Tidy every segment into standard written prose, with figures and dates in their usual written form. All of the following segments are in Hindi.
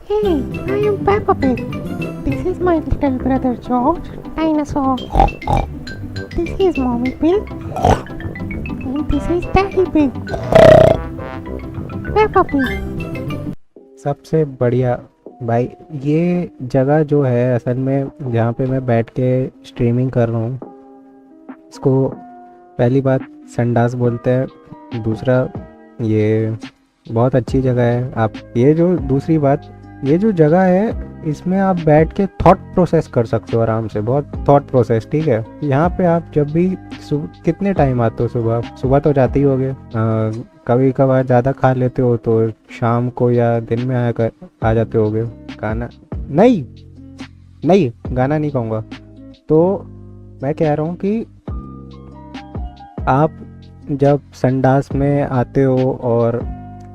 Hey, I am Peppa Pig. This is my little brother George, dinosaur. This is Mommy Pig, and this is Daddy Pig. Peppa Pig. सबसे बढ़िया भाई। ये जगह जो है असल में जहाँ पे मैं बैठ के स्ट्रीमिंग कर रहा हूँ, इसको पहली बात संडास बोलते हैं। दूसरा, ये बहुत अच्छी जगह है। आप ये जो दूसरी बात, ये जो जगह है इसमें आप बैठ के थॉट प्रोसेस कर सकते हो आराम से, बहुत थॉट प्रोसेस। ठीक है, यहाँ पे आप जब भी कितने टाइम आते हो, सुबह सुबह तो जाते ही होगे, कभी कभार ज़्यादा खा लेते हो तो शाम को या दिन में आ जाते होगे। गाना नहीं, नहीं गाना नहीं कहूँगा। तो मैं कह रहा हूँ कि आप जब संडास में आते हो और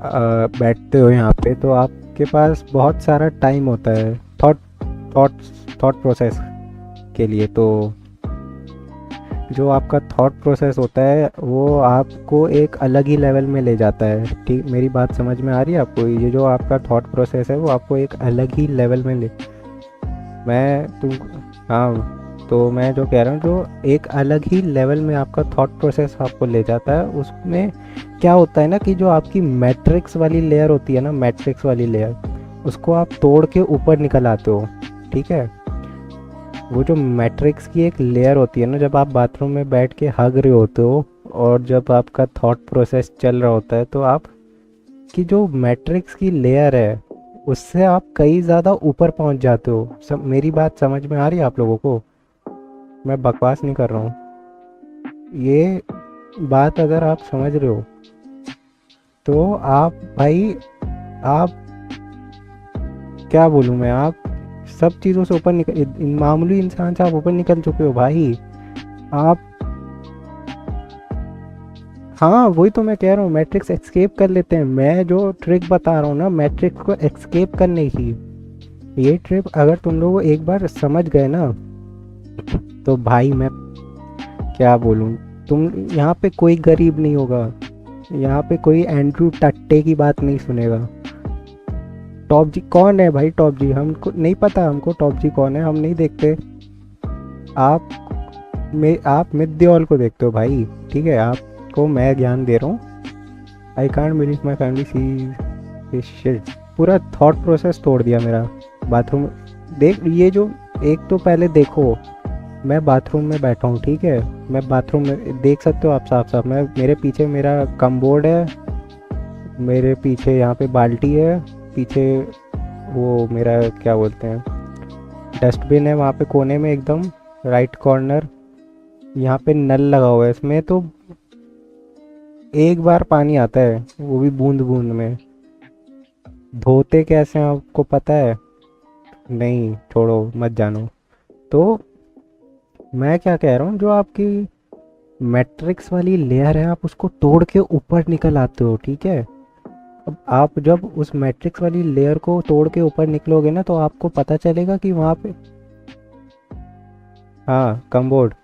बैठते हो यहाँ पे, तो आपके पास बहुत सारा टाइम होता है थॉट थॉट प्रोसेस के लिए। तो जो आपका थॉट प्रोसेस होता है वो आपको एक अलग ही लेवल में ले जाता है। ठीक, मेरी बात समझ में आ रही है आपको? ये जो आपका थॉट प्रोसेस है वो आपको एक अलग ही लेवल में ले मैं तुम हाँ, तो मैं जो कह रहा हूँ, जो एक अलग ही लेवल में आपका थॉट प्रोसेस आपको ले जाता है। उसमें क्या होता है ना कि जो आपकी मैट्रिक्स वाली लेयर होती है ना, मैट्रिक्स वाली लेयर, उसको आप तोड़ के ऊपर निकल आते हो। ठीक है, वो जो मैट्रिक्स की एक लेयर होती है ना, जब आप बाथरूम में बैठ के हग रहे होते हो और जब आपका थॉट प्रोसेस चल रहा होता है, तो आप की जो मैट्रिक्स की लेयर है उससे आप कई ज़्यादा ऊपर पहुंच जाते हो। सब मेरी बात समझ में आ रही है आप लोगों को? मैं बकवास नहीं कर रहा हूँ। ये बात अगर आप समझ रहे हो तो आप भाई, आप क्या बोलूँ मैं, आप सब चीज़ों से ऊपर निकल, मामूली इंसान से आप ऊपर निकल चुके हो भाई। आप, हाँ वही तो मैं कह रहा हूँ, मैट्रिक्स एस्केप कर लेते हैं। मैं जो ट्रिक बता रहा हूँ ना, मैट्रिक्स को एस्केप करने की, ये ट्रिक अगर तुम लोग एक बार समझ गए ना, तो भाई मैं क्या बोलूँ, तुम यहाँ पे कोई गरीब नहीं होगा, यहाँ पे कोई एंड्रू टट्टे की बात नहीं सुनेगा। टॉप जी कौन है भाई? टॉप जी हमको नहीं पता, हमको टॉप जी कौन है हम नहीं देखते। आप मित देओल को देखते हो भाई। ठीक है, आपको मैं ज्ञान दे रहा हूँ। I can't believe my family see shit. पूरा थॉट प्रोसेस तोड़ दिया मेरा। बाथरूम देख, ये जो एक तो पहले देखो, मैं बाथरूम में बैठा हूँ। ठीक है, मैं बाथरूम में देख सकते हो आप साफ साफ। मैं, मेरे पीछे मेरा कमबोर्ड है, मेरे पीछे यहाँ पे बाल्टी है, पीछे वो मेरा क्या बोलते हैं, डस्टबिन है वहाँ पे कोने में एकदम राइट कॉर्नर। यहाँ पे नल लगा हुआ है, इसमें तो एक बार पानी आता है, वो भी बूंद बूंद में। धोते कैसे हैं आपको पता है? नहीं, छोड़ो मत जानो। तो मैं क्या कह रहा हूँ, जो आपकी मैट्रिक्स वाली लेयर है आप उसको तोड़ के ऊपर निकल आते हो। ठीक है, अब आप जब उस मैट्रिक्स वाली लेयर को तोड़ के ऊपर निकलोगे ना, तो आपको पता चलेगा कि वहाँ पे, हाँ कमबोर्ड,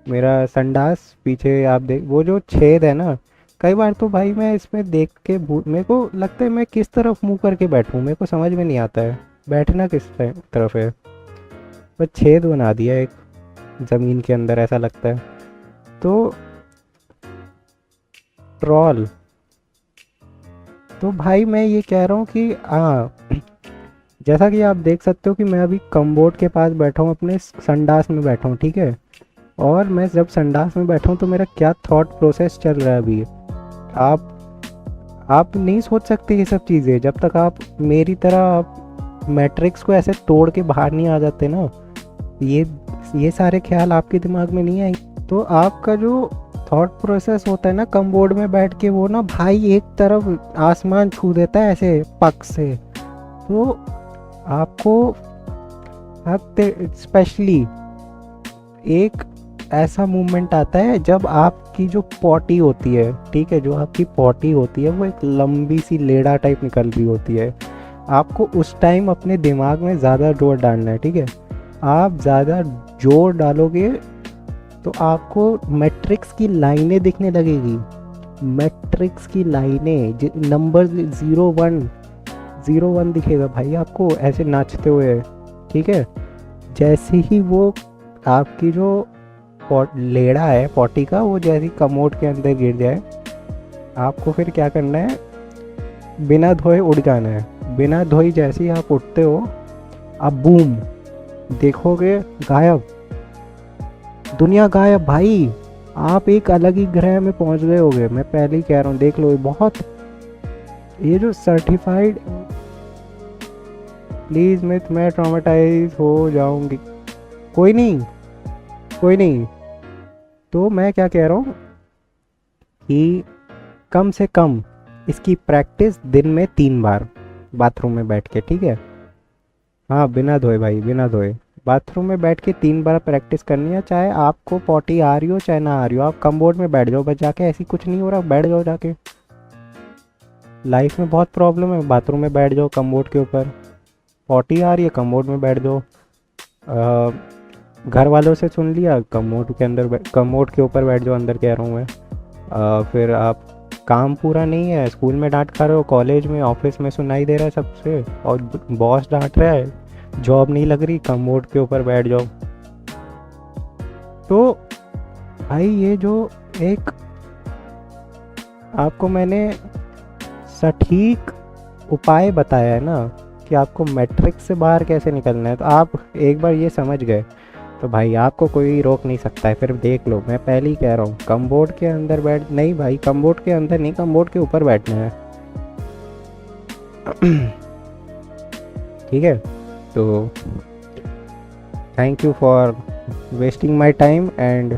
मेरा संडास पीछे आप देख, वो जो छेद है ना, कई बार तो भाई मैं इसमें देख के मेरे को लगता है मैं किस तरफ मुंह करके बैठूं, मेरे को समझ में नहीं आता है बैठना किस तरफ है। बस छेद बना दिया एक ज़मीन के अंदर, ऐसा लगता है। तो ट्रॉल, तो भाई मैं ये कह रहा हूँ कि हाँ, जैसा कि आप देख सकते हो कि मैं अभी कमबोर्ड के पास बैठा हूँ, अपने संडास में बैठा हूँ। ठीक है, और मैं जब संडास में बैठा हूँ तो मेरा क्या थॉट प्रोसेस चल रहा है अभी। आप नहीं सोच सकते ये सब चीज़ें जब तक आप मेरी तरह आप मैट्रिक्स को ऐसे तोड़ के बाहर नहीं आ जाते ना। ये सारे ख्याल आपके दिमाग में नहीं आएंगे। तो आपका जो थॉट प्रोसेस होता है ना कमबोर्ड में बैठ के, वो ना भाई एक तरफ आसमान छू देता है ऐसे पक से। तो आपको, आप स्पेशली एक ऐसा मूवमेंट आता है जब आपकी जो पॉटी होती है, ठीक है, जो आपकी पॉटी होती है वो एक लंबी सी लेड़ा टाइप निकल रही होती है। आपको उस टाइम अपने दिमाग में ज़्यादा जोर डालना है। ठीक है, आप ज़्यादा जोर डालोगे तो आपको मैट्रिक्स की लाइनें दिखने लगेगी। मैट्रिक्स की लाइनें, नंबर 01 01 दिखेगा भाई आपको ऐसे नाचते हुए, ठीक है। जैसे ही वो आपकी जो लेड़ा है पॉटी का, वो जैसे ही कमोड के अंदर गिर जाए, आपको फिर क्या करना है, बिना धोए उड़ जाना है। बिना धोई जैसे ही आप उठते हो, आप बूम देखोगे, गायब, दुनिया गायब भाई। आप एक अलग ही ग्रह में पहुंच गए होगे, मैं पहले ही कह रहा हूँ, देख लो। बहुत ये जो सर्टिफाइड, प्लीज़ मैं ट्रॉमेटाइज हो जाऊंगी। कोई नहीं, कोई नहीं। तो मैं क्या कह रहा हूँ कि कम से कम इसकी प्रैक्टिस दिन में 3 बार बाथरूम में बैठ के, ठीक है। हाँ, बिना धोए भाई, बिना धोए बाथरूम में बैठ के 3 बार प्रैक्टिस करनी है। चाहे आपको पॉटी आ रही हो चाहे ना आ रही हो, आप कमबोर्ड में बैठ जाओ बस जाके, ऐसी कुछ नहीं हो रहा, बैठ जाओ जाके। लाइफ में बहुत प्रॉब्लम है, बाथरूम में बैठ जाओ कमबोर्ड के ऊपर। पॉटी आ रही है, कमबोर्ड में बैठ जाओ। घर वालों से सुन लिया, कमोड के अंदर कमोड के ऊपर बैठ जाओ, अंदर कह रहा हूँ मैं। फिर आप काम पूरा नहीं है, स्कूल में डांट खा रहे हो, कॉलेज में ऑफिस में सुनाई दे रहा है सबसे, और बॉस डांट रहा है, जॉब नहीं लग रही, कमोड के ऊपर बैठ जाओ। तो भाई ये जो एक आपको मैंने सटीक उपाय बताया है ना कि आपको मैट्रिक्स से बाहर कैसे निकलना है, तो आप एक बार ये समझ गए तो भाई आपको कोई रोक नहीं सकता है। फिर देख लो, मैं पहले ही कह रहा हूँ, कमबोर्ड के अंदर बैठ नहीं भाई, कमबोर्ड के अंदर नहीं, कमबोर्ड के ऊपर बैठना है। ठीक है, तो thank you for wasting my time and